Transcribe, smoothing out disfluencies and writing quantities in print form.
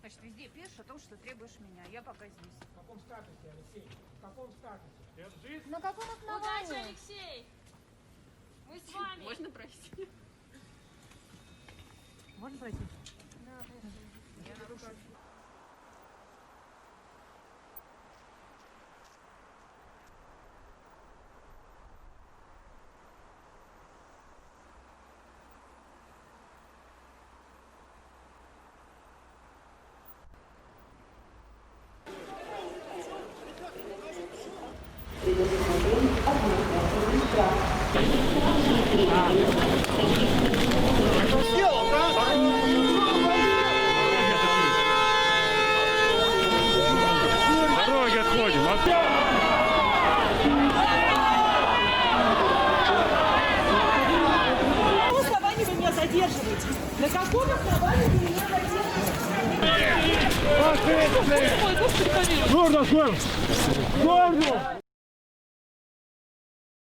Значит, везде пишешь о том, что требуешь меня. Я пока здесь. В каком статусе, Алексей? В каком статусе? На каком Удачи, основании? Алексей! Мы с вами! Можно пройти? Можно пройти? Да, конечно. Я нарушу. Дороги отходим. На каком основании вы меня задерживаете? На каком основании вы меня задерживаете? Гордо,